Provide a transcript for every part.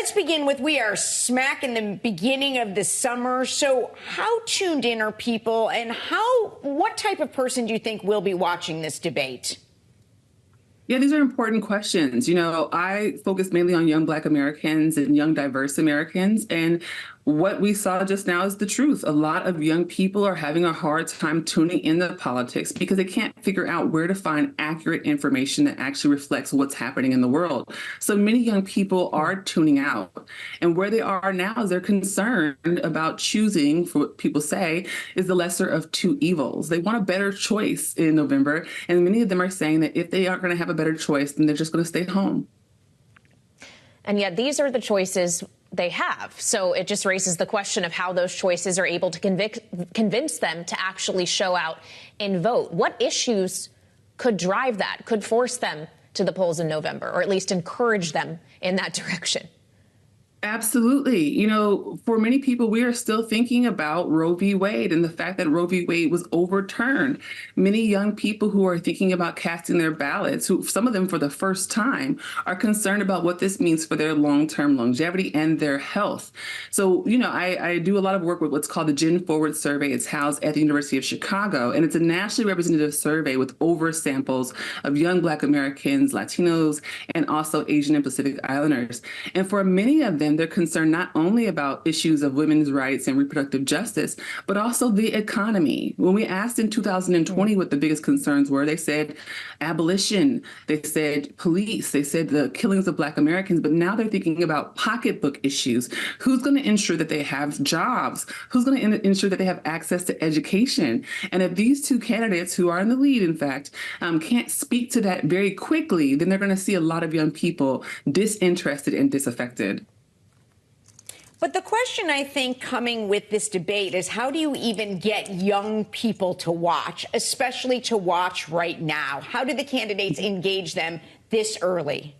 let's begin with, we are smack in the beginning of the summer. So how tuned in are people, and what type of person do you think will be watching this debate? Yeah, these are important questions. I focus mainly on young Black Americans and young diverse Americans. And what we saw just now is the truth. A lot of young people are having a hard time tuning into politics because they can't figure out where to find accurate information that actually reflects what's happening in the world. So many young people are tuning out. And where they are now is they're concerned about choosing, for what people say, is the lesser of two evils. They want a better choice in November. And many of them are saying that if they aren't going to have a better choice, then they're just going to stay home. And yet these are the choices they have. So it just raises the question of how those choices are able to convince them to actually show out and vote. What issues could drive that, could force them to the polls in November, or at least encourage them in that direction? Absolutely. For many people, we are still thinking about Roe v. Wade and the fact that Roe v. Wade was overturned. Many young people who are thinking about casting their ballots, some of them for the first time, are concerned about what this means for their long-term longevity and their health. So, I do a lot of work with what's called the Gen Forward survey. It's housed at the University of Chicago, and it's a nationally representative survey with samples of young Black Americans, Latinos, and also Asian and Pacific Islanders. And for many of them, they're concerned not only about issues of women's rights and reproductive justice, but also the economy. When we asked in 2020 what the biggest concerns were, they said abolition, they said police, they said the killings of Black Americans, but now they're thinking about pocketbook issues. Who's going to ensure that they have jobs? Who's going to ensure that they have access to education? And if these two candidates, who are in the lead, in fact, can't speak to that very quickly, then they're going to see a lot of young people disinterested and disaffected. But the question, I think, coming with this debate is, how do you even get young people to watch, especially to watch right now? How do the candidates engage them this early?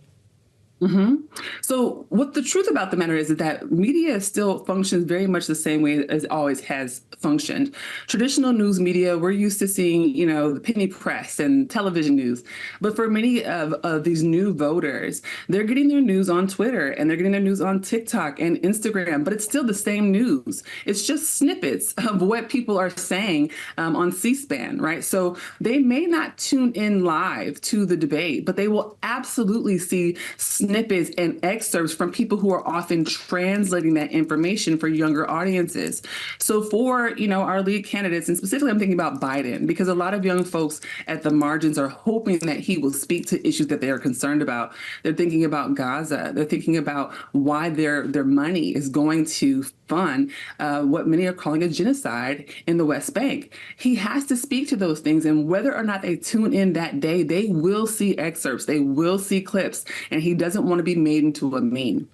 So what the truth about the matter is that media still functions very much the same way as it always has functioned. Traditional news media, we're used to seeing, the penny press and television news. But for many of these new voters, they're getting their news on Twitter and they're getting their news on TikTok and Instagram, but it's still the same news. It's just snippets of what people are saying on C-SPAN, right? So they may not tune in live to the debate, but they will absolutely see snippets and excerpts from people who are often translating that information for younger audiences. So for, our lead candidates, and specifically I'm thinking about Biden, because a lot of young folks at the margins are hoping that he will speak to issues that they are concerned about. They're thinking about Gaza. They're thinking about why their money is going to fund what many are calling a genocide in the West Bank. He has to speak to those things, and whether or not they tune in that day, they will see excerpts, they will see clips, and he doesn't want to be made into a meme.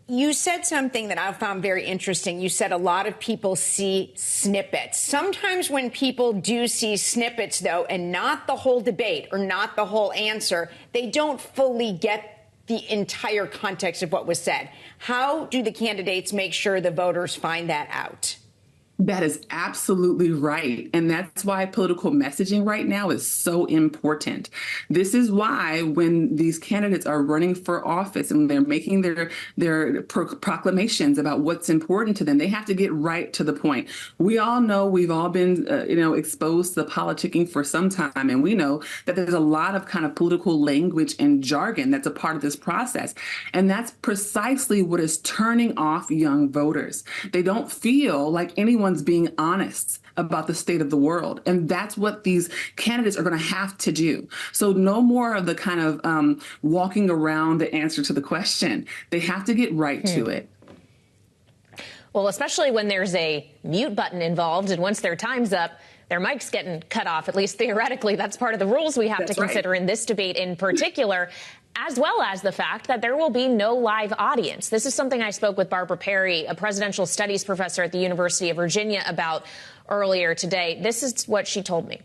You said something that I found very interesting. You said a lot of people see snippets. Sometimes when people do see snippets, though, and not the whole debate or not the whole answer, they don't fully get the entire context of what was said. How do the candidates make sure the voters find that out? That is absolutely right. And that's why political messaging right now is so important. This is why when these candidates are running for office and they're making their proclamations about what's important to them, they have to get right to the point. We all know, we've all been, exposed to the politicking for some time. And we know that there's a lot of kind of political language and jargon that's a part of this process. And that's precisely what is turning off young voters. They don't feel like anyone's being honest about the state of the world. And that's what these candidates are going to have to do. So no more of the kind of walking around the answer to the question. They have to get right to it. Well, especially when there's a mute button involved, and once their time's up, their mic's getting cut off, at least theoretically. That's part of the rules we have to consider in this debate in particular, as well as the fact that there will be no live audience. This is something I spoke with Barbara Perry, a presidential studies professor at the University of Virginia, about earlier today. This is what she told me.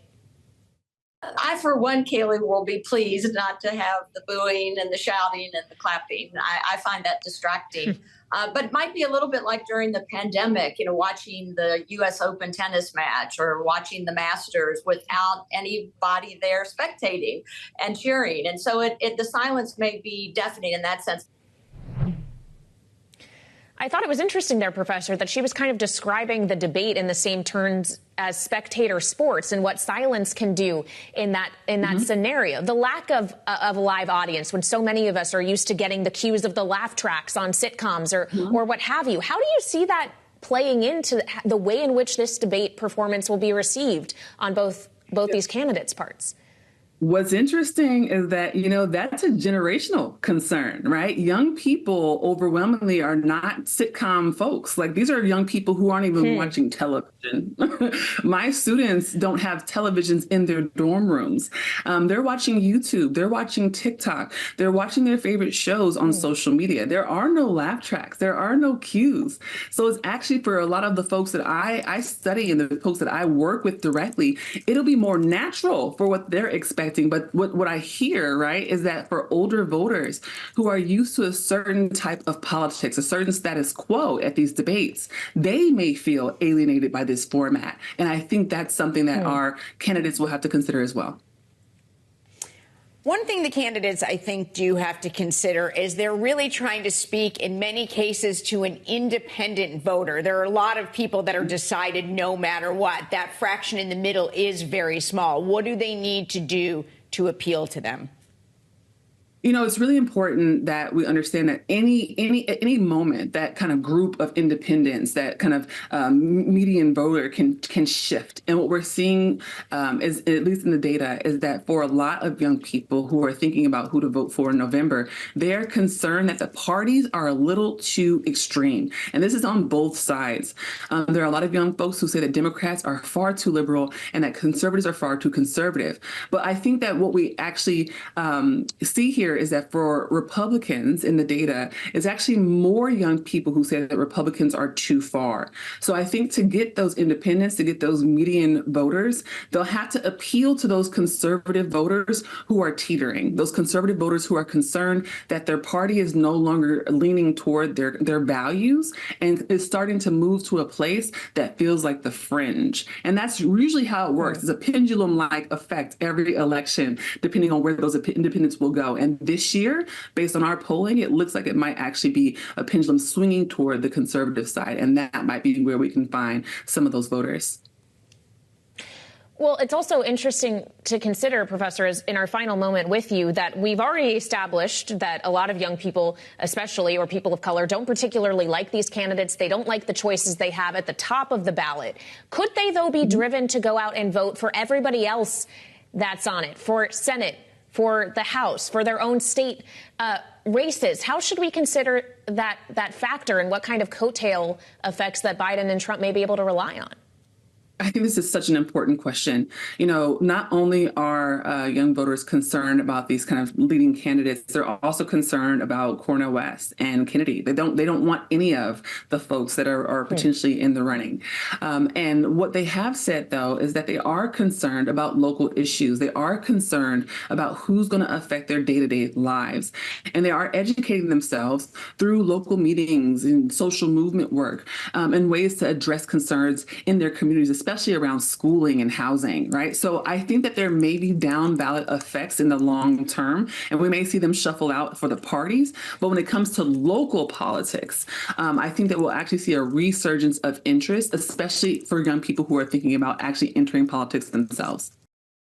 I, for one, Kailey, will be pleased not to have the booing and the shouting and the clapping. I find that distracting. But it might be a little bit like during the pandemic, watching the U.S. Open tennis match or watching the Masters without anybody there spectating and cheering. And so the silence may be deafening in that sense. I thought it was interesting there, Professor, that she was kind of describing the debate in the same terms as spectator sports and what silence can do in that scenario. The lack of a live audience when so many of us are used to getting the cues of the laugh tracks on sitcoms or what have you. How do you see that playing into the way in which this debate performance will be received on both these candidates' parts? What's interesting is that, that's a generational concern, right? Young people overwhelmingly are not sitcom folks. Like, these are young people who aren't even watching television. My students don't have televisions in their dorm rooms. They're watching YouTube. They're watching TikTok. They're watching their favorite shows on social media. There are no laugh tracks. There are no cues. So it's actually, for a lot of the folks that I study and the folks that I work with directly, it'll be more natural for what they're expecting. But what I hear, right, is that for older voters who are used to a certain type of politics, a certain status quo at these debates, they may feel alienated by this format. And I think that's something that our candidates will have to consider as well. One thing the candidates, I think, do have to consider is they're really trying to speak, in many cases, to an independent voter. There are a lot of people that are decided no matter what. That fraction in the middle is very small. What do they need to do to appeal to them? It's really important that we understand that at any moment, that kind of group of independents, that kind of median voter can shift. And what we're seeing is, at least in the data, is that for a lot of young people who are thinking about who to vote for in November, they're concerned that the parties are a little too extreme. And this is on both sides. There are a lot of young folks who say that Democrats are far too liberal and that conservatives are far too conservative. But I think that what we actually see here is that for Republicans in the data, it's actually more young people who say that Republicans are too far. So I think to get those independents, to get those median voters, they'll have to appeal to those conservative voters who are teetering, those conservative voters who are concerned that their party is no longer leaning toward their values and is starting to move to a place that feels like the fringe. And that's usually how it works. It's a pendulum-like effect every election, depending on where those independents will go. And this year, based on our polling, it looks like it might actually be a pendulum swinging toward the conservative side. And that might be where we can find some of those voters. Well, it's also interesting to consider, Professor, as in our final moment with you, that we've already established that a lot of young people, especially, or people of color, don't particularly like these candidates. They don't like the choices they have at the top of the ballot. Could they, though, be driven to go out and vote for everybody else that's on it, for Senate, for the House, for their own state races? How should we consider that factor, and what kind of coattail effects that Biden and Trump may be able to rely on? I think this is such an important question. Not only are young voters concerned about these kind of leading candidates, they're also concerned about Cornel West and Kennedy. They don't want any of the folks that are potentially in the running. And what they have said, though, is that they are concerned about local issues. They are concerned about who's going to affect their day-to-day lives. And they are educating themselves through local meetings and social movement work and ways to address concerns in their communities, especially around schooling and housing, right? So I think that there may be down ballot effects in the long term, and we may see them shuffle out for the parties. But when it comes to local politics, I think that we'll actually see a resurgence of interest, especially for young people who are thinking about actually entering politics themselves.